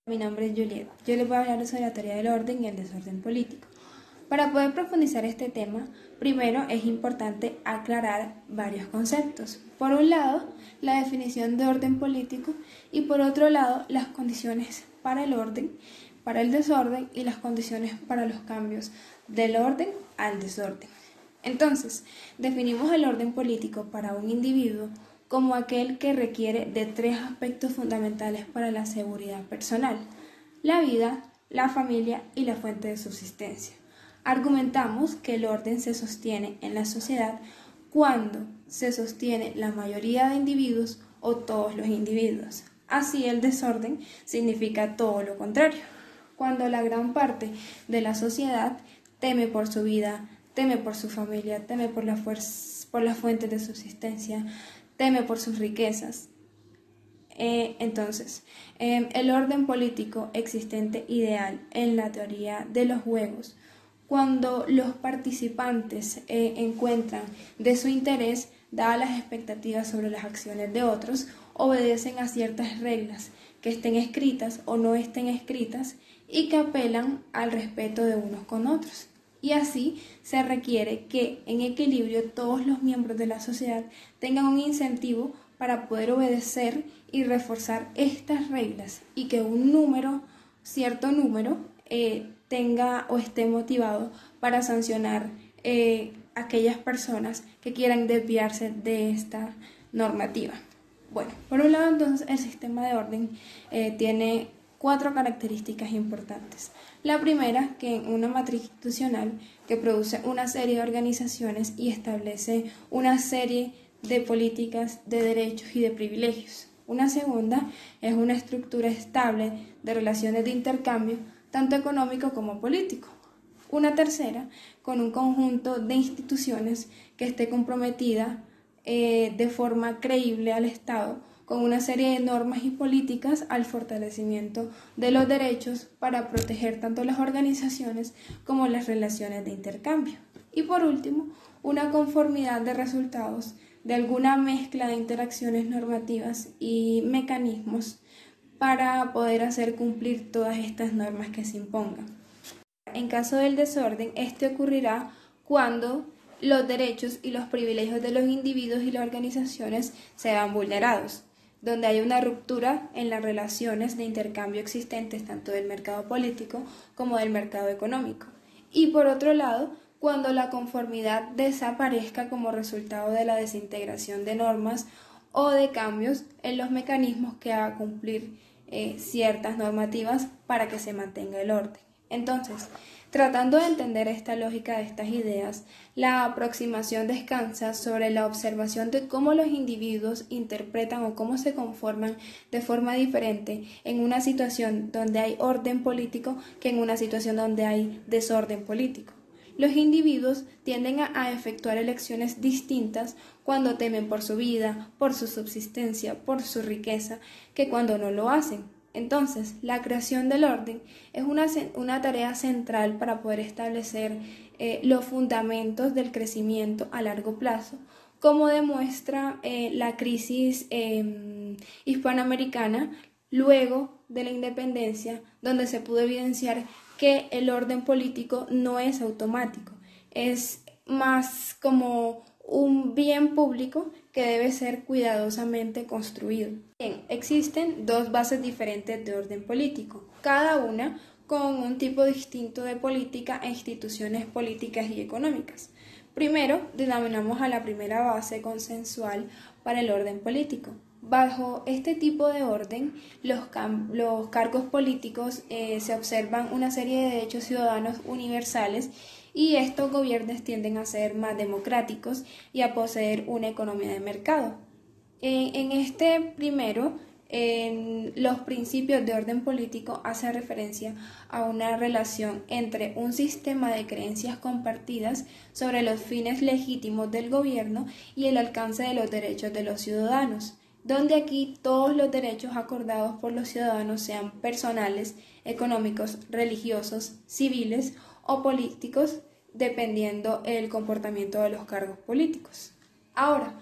Mi nombre es Juliet. Yo les voy a hablar sobre la teoría del orden y el desorden político. Para poder profundizar este tema, primero es importante aclarar varios conceptos. Por un lado, la definición de orden político y por otro lado, las condiciones para el orden, para el desorden y las condiciones para los cambios del orden al desorden. Entonces, definimos el orden político para un individuo como aquel que requiere de tres aspectos fundamentales para la seguridad personal: la vida, la familia y la fuente de subsistencia. Argumentamos que el orden se sostiene en la sociedad cuando se sostiene la mayoría de individuos o todos los individuos. Así, el desorden significa todo lo contrario, cuando la gran parte de la sociedad teme por su vida, teme por su familia, teme por las fuentes de subsistencia, teme por sus riquezas. Entonces, el orden político existente ideal en la teoría de los juegos, cuando los participantes encuentran de su interés, dadas las expectativas sobre las acciones de otros, obedecen a ciertas reglas que estén escritas o no estén escritas y que apelan al respeto de unos con otros. Y así se requiere que en equilibrio todos los miembros de la sociedad tengan un incentivo para poder obedecer y reforzar estas reglas y que cierto número, tenga o esté motivado para sancionar aquellas personas que quieran desviarse de esta normativa. Bueno, por un lado entonces el sistema de orden tiene 4 características importantes. La primera, que en una matriz institucional que produce una serie de organizaciones y establece una serie de políticas, de derechos y de privilegios. Una segunda es una estructura estable de relaciones de intercambio, tanto económico como político. Una tercera, con un conjunto de instituciones que esté comprometida de forma creíble al Estado, con una serie de normas y políticas al fortalecimiento de los derechos para proteger tanto las organizaciones como las relaciones de intercambio. Y por último, una conformidad de resultados de alguna mezcla de interacciones normativas y mecanismos para poder hacer cumplir todas estas normas que se impongan. En caso del desorden, este ocurrirá cuando los derechos y los privilegios de los individuos y las organizaciones sean vulnerados, donde hay una ruptura en las relaciones de intercambio existentes tanto del mercado político como del mercado económico. Y por otro lado, cuando la conformidad desaparezca como resultado de la desintegración de normas o de cambios en los mecanismos que hagan cumplir ciertas normativas para que se mantenga el orden. Entonces, tratando de entender esta lógica de estas ideas, la aproximación descansa sobre la observación de cómo los individuos interpretan o cómo se conforman de forma diferente en una situación donde hay orden político que en una situación donde hay desorden político. Los individuos tienden a efectuar elecciones distintas cuando temen por su vida, por su subsistencia, por su riqueza, que cuando no lo hacen. Entonces, la creación del orden es una tarea central para poder establecer los fundamentos del crecimiento a largo plazo, como demuestra la crisis hispanoamericana luego de la independencia, donde se pudo evidenciar que el orden político no es automático, es más como un bien público que debe ser cuidadosamente construido. Bien, existen 2 bases diferentes de orden político, cada una con un tipo distinto de política e instituciones políticas y económicas. Primero, denominamos a la primera base consensual para el orden político. Bajo este tipo de orden, los cargos políticos se observan una serie de derechos ciudadanos universales y estos gobiernos tienden a ser más democráticos y a poseer una economía de mercado. En este primero, los principios de orden político hacen referencia a una relación entre un sistema de creencias compartidas sobre los fines legítimos del gobierno y el alcance de los derechos de los ciudadanos, donde aquí todos los derechos acordados por los ciudadanos sean personales, económicos, religiosos, civiles o políticos, dependiendo el comportamiento de los cargos políticos. Ahora,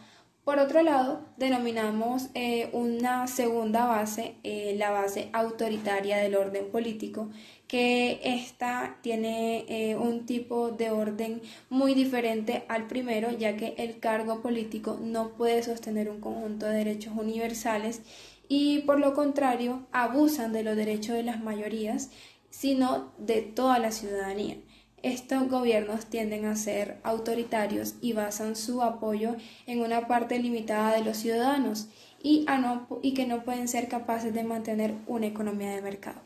Por otro lado, denominamos una segunda base, la base autoritaria del orden político, que esta tiene un tipo de orden muy diferente al primero, ya que el cargo político no puede sostener un conjunto de derechos universales y por lo contrario abusan de los derechos de las mayorías, sino de toda la ciudadanía. Estos gobiernos tienden a ser autoritarios y basan su apoyo en una parte limitada de los ciudadanos y que no pueden ser capaces de mantener una economía de mercado.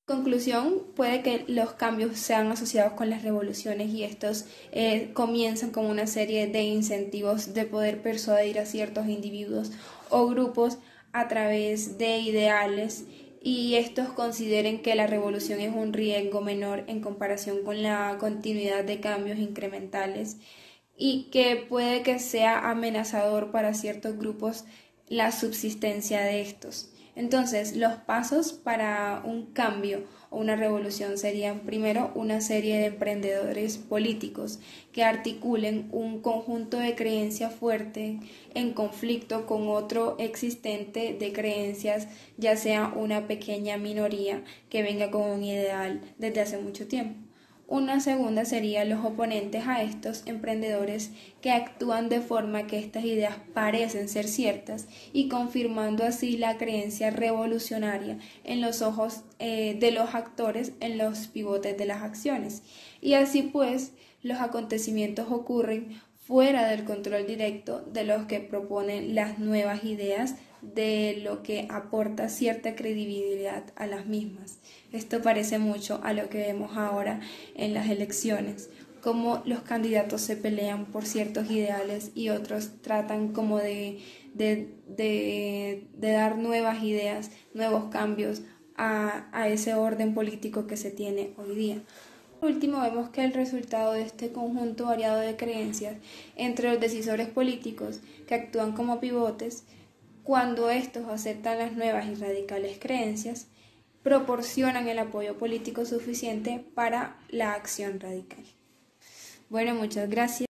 En conclusión, puede que los cambios sean asociados con las revoluciones y estos comienzan como una serie de incentivos de poder persuadir a ciertos individuos o grupos a través de ideales y estos consideren que la revolución es un riesgo menor en comparación con la continuidad de cambios incrementales y que puede que sea amenazador para ciertos grupos la subsistencia de estos. Entonces, los pasos para un cambio o una revolución serían primero una serie de emprendedores políticos que articulen un conjunto de creencias fuerte en conflicto con otro existente de creencias, ya sea una pequeña minoría que venga con un ideal desde hace mucho tiempo. Una segunda sería los oponentes a estos emprendedores que actúan de forma que estas ideas parecen ser ciertas y confirmando así la creencia revolucionaria en los ojos de los actores en los pivotes de las acciones. Y así pues los acontecimientos ocurren fuera del control directo de los que proponen las nuevas ideas, de lo que aporta cierta credibilidad a las mismas. Esto parece mucho a lo que vemos ahora en las elecciones, cómo los candidatos se pelean por ciertos ideales y otros tratan como de dar nuevas ideas, nuevos cambios a ese orden político que se tiene hoy día. Por último, vemos que el resultado de este conjunto variado de creencias entre los decisores políticos que actúan como pivotes, cuando estos aceptan las nuevas y radicales creencias, proporcionan el apoyo político suficiente para la acción radical. Bueno, muchas gracias.